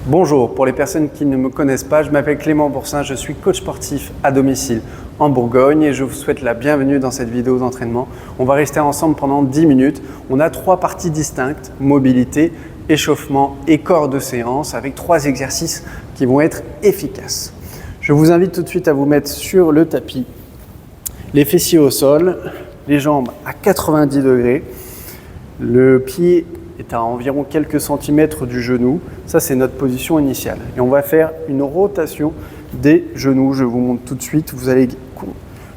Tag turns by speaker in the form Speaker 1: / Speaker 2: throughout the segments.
Speaker 1: Bonjour, pour les personnes qui ne me connaissent pas, je m'appelle Clément Boursin, je suis coach sportif à domicile en Bourgogne et je vous souhaite la bienvenue dans cette vidéo d'entraînement. On va rester ensemble pendant 10 minutes. On a 3 parties distinctes, mobilité, échauffement et corps de séance avec 3 exercices qui vont être efficaces. Je vous invite tout de suite à vous mettre sur le tapis, les fessiers au sol, les jambes à 90 degrés, le pied est à environ quelques centimètres du genou. Ça, c'est notre position initiale. Et on va faire une rotation des genoux. Je vous montre tout de suite. Vous allez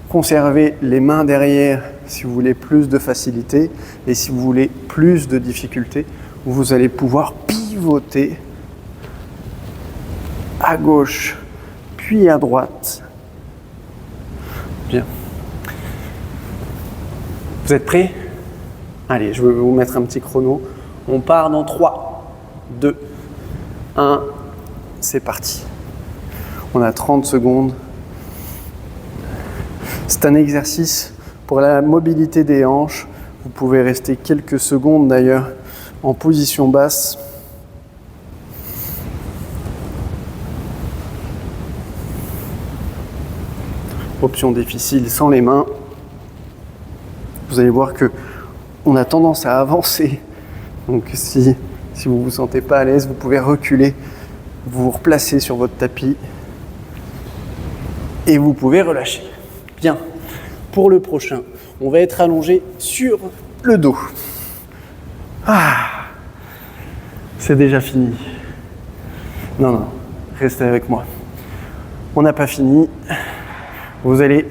Speaker 1: conserver les mains derrière si vous voulez plus de facilité. Et si vous voulez plus de difficulté, vous allez pouvoir pivoter à gauche, puis à droite. Bien. Vous êtes prêts? Allez, je vais vous mettre un petit chrono. On part dans 3, 2, 1, c'est parti. On a 30 secondes. C'est un exercice pour la mobilité des hanches. Vous pouvez rester quelques secondes d'ailleurs en position basse. Option difficile sans les mains. Vous allez voir que on a tendance à avancer. Donc si vous ne vous sentez pas à l'aise, vous pouvez reculer, vous replacer sur votre tapis et vous pouvez relâcher. Bien, pour le prochain, on va être allongé sur le dos. C'est déjà fini. Non, restez avec moi. On n'a pas fini. Vous allez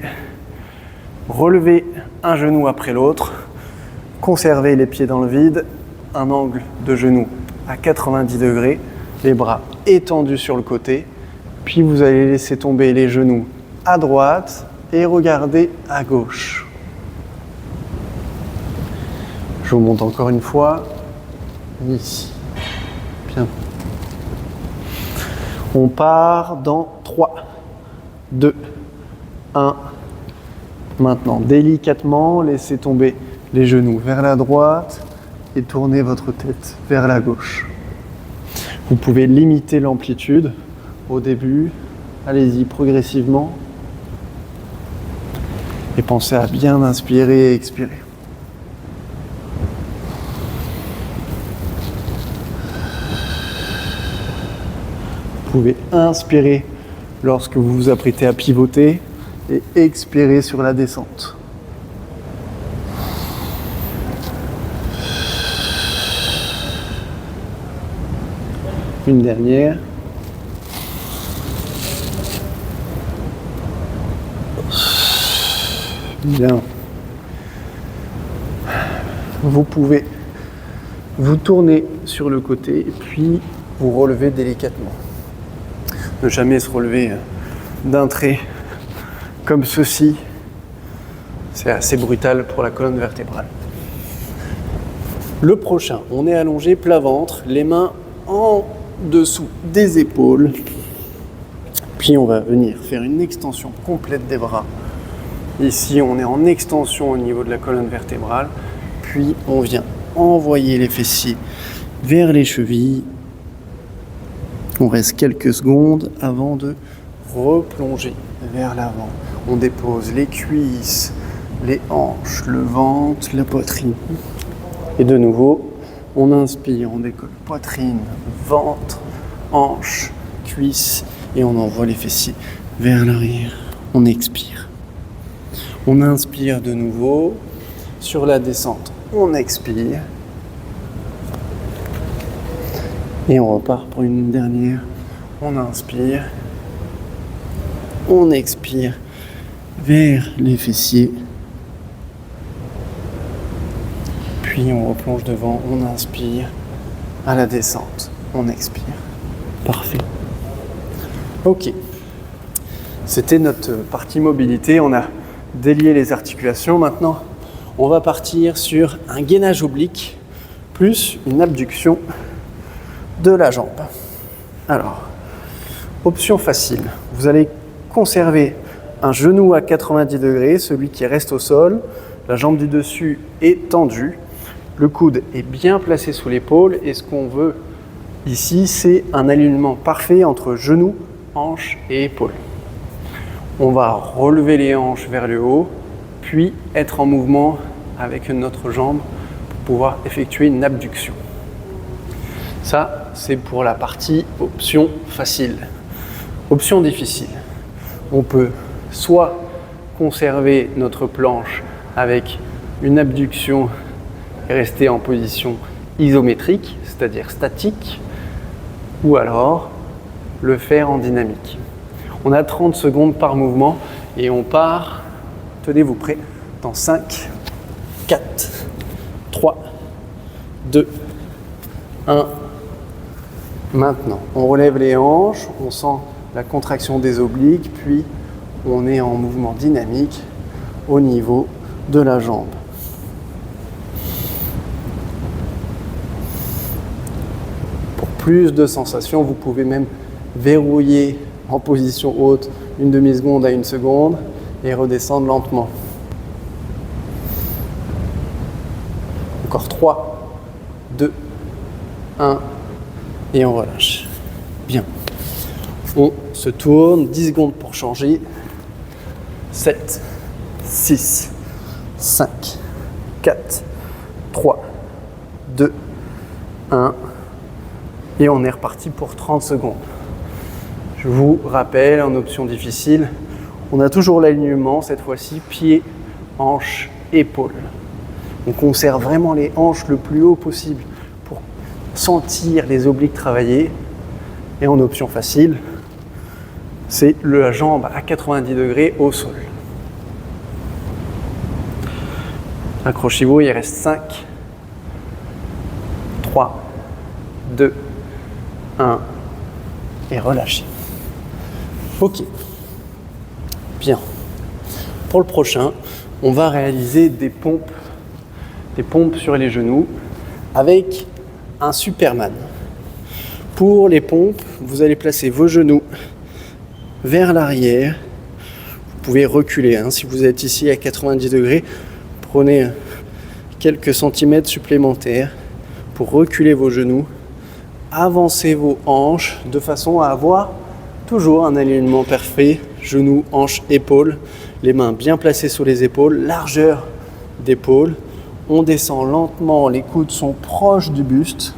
Speaker 1: relever un genou après l'autre, conserver les pieds dans le vide, un angle de genou à 90 degrés, les bras étendus sur le côté, puis vous allez laisser tomber les genoux à droite et regarder à gauche. Je vous montre encore une fois, ici. Bien. On part dans 3, 2, 1. Maintenant, délicatement, laissez tomber les genoux vers la droite et tournez votre tête vers la gauche. Vous pouvez limiter l'amplitude au début. Allez-y progressivement. Et pensez à bien inspirer et expirer. Vous pouvez inspirer lorsque vous vous apprêtez à pivoter et expirer sur la descente. Une dernière. Bien. Vous pouvez vous tourner sur le côté et puis vous relever délicatement. Ne jamais se relever d'un trait comme ceci. C'est assez brutal pour la colonne vertébrale. Le prochain, on est allongé plat ventre, les mains en dessous des épaules, puis on va venir faire une extension complète des bras. Ici on est en extension au niveau de la colonne vertébrale, puis on vient envoyer les fessiers vers les chevilles. On reste quelques secondes avant de replonger vers l'avant. On dépose les cuisses, les hanches, le ventre, la poitrine. Et de nouveau, on inspire, on décolle poitrine, ventre, hanches, cuisses et on envoie les fessiers vers l'arrière. On expire. On inspire de nouveau. Sur la descente, on expire. Et on repart pour une dernière. On inspire. On expire vers les fessiers. Puis on replonge devant, on inspire. À la descente, on expire. Parfait. Ok. C'était notre partie mobilité. On a délié les articulations. Maintenant, on va partir sur un gainage oblique plus une abduction de la jambe. Alors, option facile. Vous allez conserver un genou à 90 degrés, celui qui reste au sol. La jambe du dessus est tendue. Le coude est bien placé sous l'épaule et ce qu'on veut Ici, c'est un alignement parfait entre genoux, hanches et épaules. On va relever les hanches vers le haut, puis être en mouvement avec notre jambe pour pouvoir effectuer une abduction. Ça, c'est pour la partie option facile. Option difficile. On peut soit conserver notre planche avec une abduction et rester en position isométrique, c'est-à-dire statique, ou alors le faire en dynamique. On a 30 secondes par mouvement et on part, tenez-vous prêts, dans 5, 4, 3, 2, 1. Maintenant, on relève les hanches, on sent la contraction des obliques, puis on est en mouvement dynamique au niveau de la jambe. Pour plus de sensations, vous pouvez même verrouiller en position haute une demi-seconde à 1 seconde et redescendre lentement. Encore 3, 2, 1 et on relâche. Bien. On se tourne, 10 secondes pour changer. 7, 6, 5, 4, 3, 2, 1 et on est reparti pour 30 secondes. Je vous rappelle, en option difficile, on a toujours l'alignement, cette fois-ci, pieds, hanches, épaules. On conserve vraiment les hanches le plus haut possible pour sentir les obliques travailler. Et en option facile, c'est la jambe à 90 degrés au sol. Accrochez-vous, il reste 5, 3, 2, 1 et relâchez. Ok, bien. Pour le prochain, on va réaliser des pompes sur les genoux avec un Superman. Pour les pompes, vous allez placer vos genoux vers l'arrière. Vous pouvez reculer. Si vous êtes ici à 90 degrés, prenez quelques centimètres supplémentaires pour reculer vos genoux. Avancez vos hanches de façon à avoir toujours un alignement parfait, genoux, hanches, épaules, les mains bien placées sur les épaules, largeur d'épaule. On descend lentement, les coudes sont proches du buste.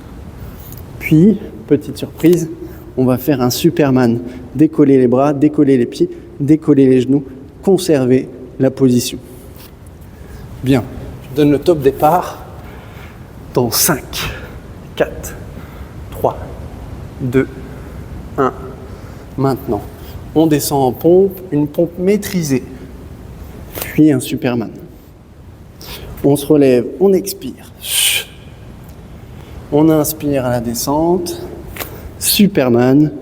Speaker 1: Puis, petite surprise, on va faire un Superman. Décoller les bras, décoller les pieds, décoller les genoux, conserver la position. Bien, je donne le top départ dans 5, 4, 3, 2, 1. Maintenant, on descend en pompe, une pompe maîtrisée, puis un Superman. On se relève, on expire. On inspire à la descente, Superman.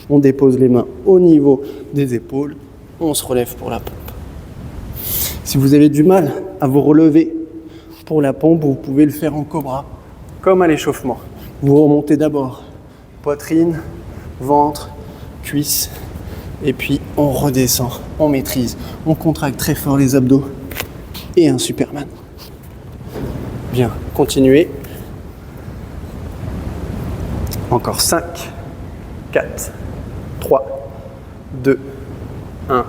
Speaker 1: On dépose les mains au niveau des épaules, on se relève pour la pompe. Si vous avez du mal à vous relever pour la pompe, vous pouvez le faire en cobra, comme à l'échauffement. Vous remontez d'abord poitrine, ventre, cuisses, et puis on redescend, on maîtrise, on contracte très fort les abdos et un Superman. Bien, continuez. Encore 5, 4, 3, 2, 1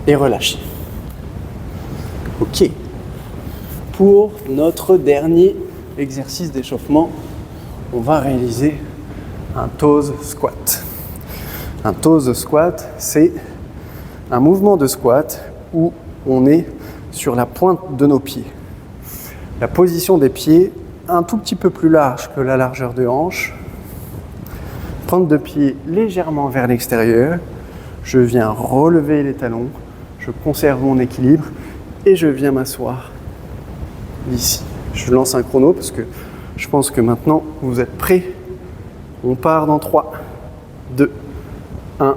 Speaker 1: et relâchez. Ok. Pour notre dernier exercice d'échauffement, on va réaliser un toes squat. Un toes squat, c'est un mouvement de squat où on est sur la pointe de nos pieds. La position des pieds un tout petit peu plus large que la largeur de hanche. Pointe de pied légèrement vers l'extérieur. Je viens relever les talons. Je conserve mon équilibre et je viens m'asseoir ici. Je lance un chrono parce que je pense que maintenant vous êtes prêts. On part dans 3, 2, 1,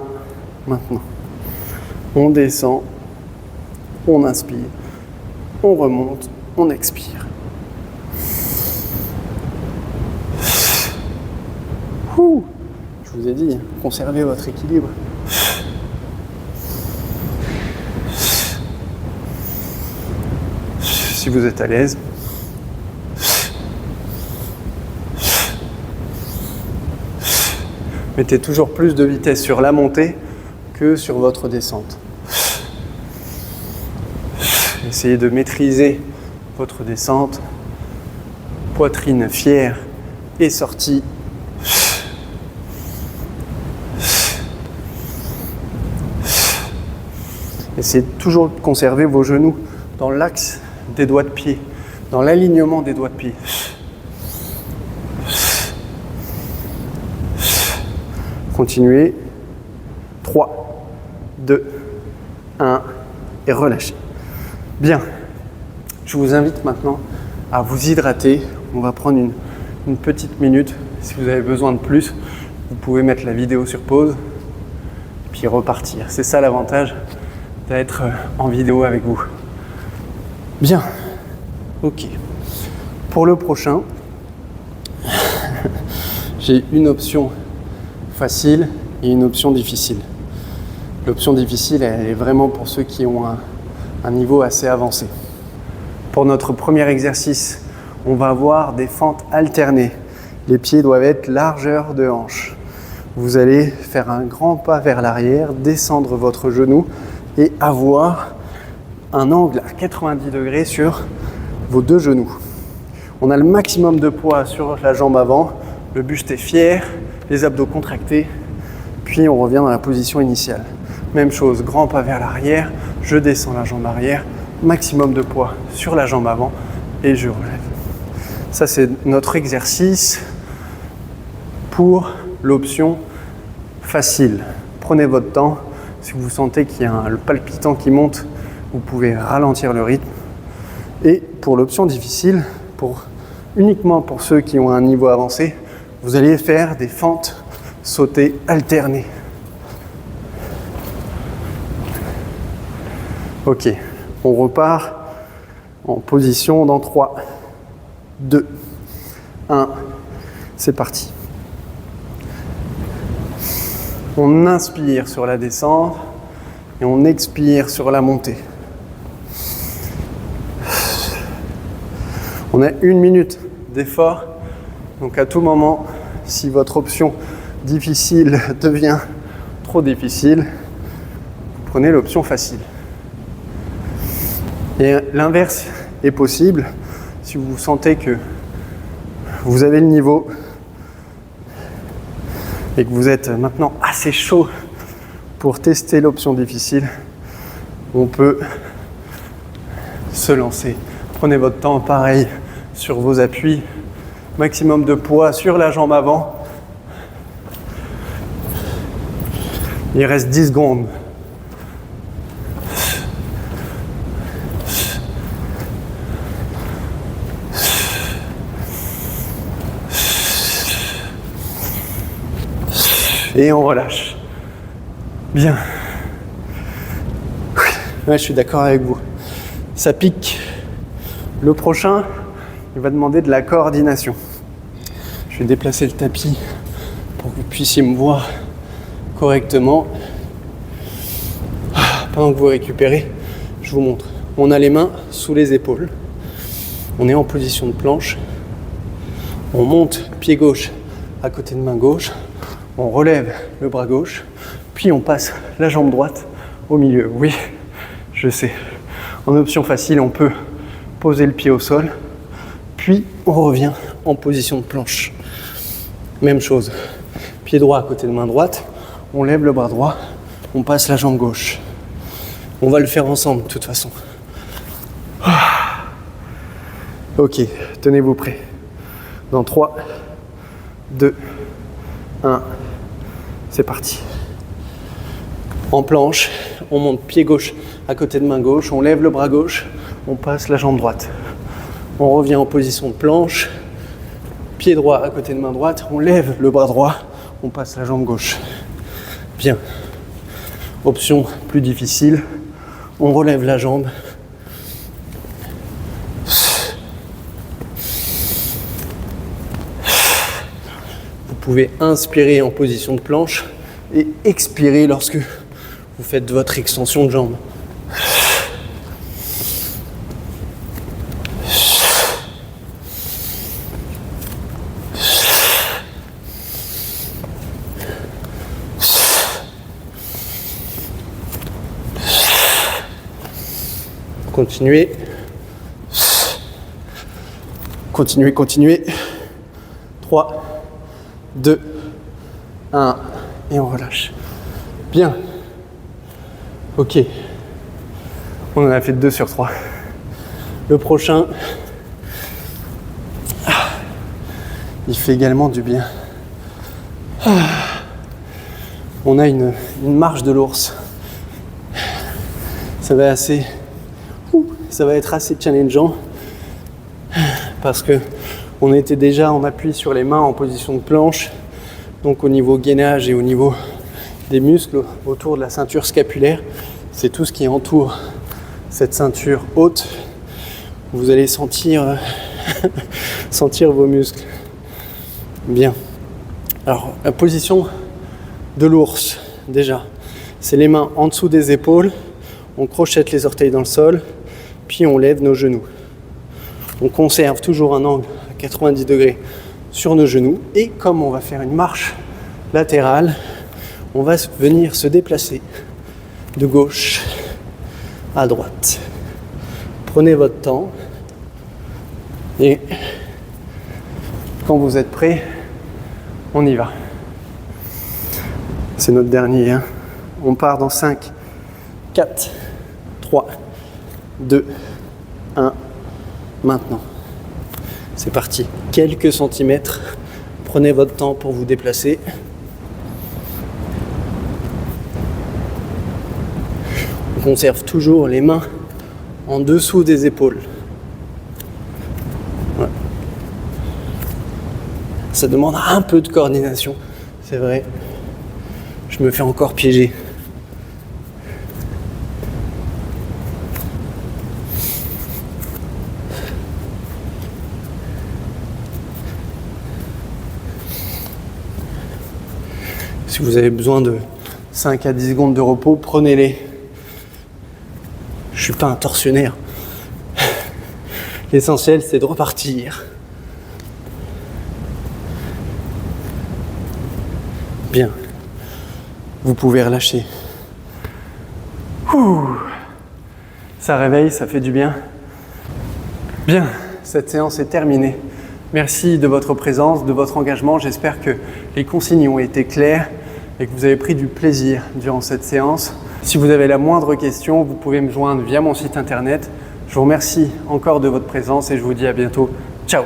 Speaker 1: maintenant. On descend, on inspire, on remonte, on expire. Ouh, je vous ai dit, conservez votre équilibre. Si vous êtes à l'aise. Mettez toujours plus de vitesse sur la montée que sur votre descente. Essayez de maîtriser votre descente. Poitrine fière et sortie. Essayez toujours de conserver vos genoux dans l'axe des doigts de pied, dans l'alignement des doigts de pied. Continuez. 3, 2, 1 et relâchez. Bien. Je vous invite maintenant à vous hydrater. On va prendre une petite minute. Si vous avez besoin de plus, vous pouvez mettre la vidéo sur pause puis repartir. C'est ça l'avantage d'être en vidéo avec vous. Bien. Ok. Pour le prochain, j'ai une option facile et une option difficile. L'option difficile, elle est vraiment pour ceux qui ont un niveau assez avancé. Pour notre premier exercice, on va avoir des fentes alternées. Les pieds doivent être largeur de hanche. Vous allez faire un grand pas vers l'arrière, descendre votre genou et avoir un angle à 90 degrés sur vos deux genoux. On a le maximum de poids sur la jambe avant, le buste est fier, les abdos contractés, puis on revient dans la position initiale. Même chose, grand pas vers l'arrière, je descends la jambe arrière, maximum de poids sur la jambe avant et je relève. Ça, c'est notre exercice pour l'option facile. Prenez votre temps. Si vous sentez qu'il y a le palpitant qui monte, vous pouvez ralentir le rythme. Et pour l'option difficile, uniquement pour ceux qui ont un niveau avancé, vous allez faire des fentes sautées alternées. Ok, on repart en position dans 3, 2, 1, c'est parti. On inspire sur la descente et on expire sur la montée. On a 1 minute d'effort, donc à tout moment, si votre option difficile devient trop difficile, vous prenez l'option facile. Et l'inverse est possible si vous sentez que vous avez le niveau et que vous êtes maintenant assez chaud pour tester l'option difficile. On peut se lancer. Prenez votre temps, pareil, sur vos appuis. Maximum de poids sur la jambe avant. Il reste 10 secondes. Et on relâche. Bien. Ouais, je suis d'accord avec vous. Ça pique. Le prochain, il va demander de la coordination. Je vais déplacer le tapis pour que vous puissiez me voir correctement. Pendant que vous récupérez, je vous montre. On a les mains sous les épaules. On est en position de planche. On monte pied gauche à côté de main gauche. On relève le bras gauche. Puis on passe la jambe droite au milieu. Oui, je sais. En option facile, on peut poser le pied au sol. Puis on revient en position de planche. Même chose. Pied droit à côté de main droite. On lève le bras droit. On passe la jambe gauche. On va le faire ensemble de toute façon. Ok, tenez-vous prêts. Dans 3, 2, 1, c'est parti. En planche, on monte pied gauche à côté de main gauche, on lève le bras gauche, on passe la jambe droite. On revient en position de planche, pied droit à côté de main droite, on lève le bras droit, on passe la jambe gauche. Bien. Option plus difficile, on relève la jambe. Vous pouvez inspirer en position de planche et expirer lorsque vous faites votre extension de jambe. Continuez. Continuez, continuez. 3, 2, 1. Et on relâche. Bien. Ok. On en a fait 2 sur 3. Le prochain, il fait également du bien. On a une marche de l'ours. Ça va être assez challengeant parce que on était déjà en appui sur les mains en position de planche, donc au niveau gainage et au niveau des muscles autour de la ceinture scapulaire. C'est tout ce qui entoure cette ceinture haute. Vous allez sentir vos muscles. Bien. Alors, la position de l'ours, déjà, c'est les mains en dessous des épaules, on crochette les orteils dans le sol, puis on lève nos genoux. On conserve toujours un angle à 90 degrés sur nos genoux, et comme on va faire une marche latérale, on va venir se déplacer de gauche à droite. Prenez votre temps, et quand vous êtes prêts, on y va. C'est notre dernier. On part dans 5, 4, 3, 2, 1. Maintenant. C'est parti. Quelques centimètres. Prenez votre temps pour vous déplacer. On conserve toujours les mains en dessous des épaules. Voilà. Ça demande un peu de coordination, c'est vrai. Je me fais encore piéger. Si vous avez besoin de 5 à 10 secondes de repos, prenez-les. Je suis pas un tortionnaire. L'essentiel, c'est de repartir. Bien. Vous pouvez relâcher. Ouh. Ça réveille, ça fait du bien. Bien, cette séance est terminée. Merci de votre présence, de votre engagement. J'espère que les consignes ont été claires et que vous avez pris du plaisir durant cette séance. Si vous avez la moindre question, vous pouvez me joindre via mon site internet. Je vous remercie encore de votre présence et je vous dis à bientôt. Ciao!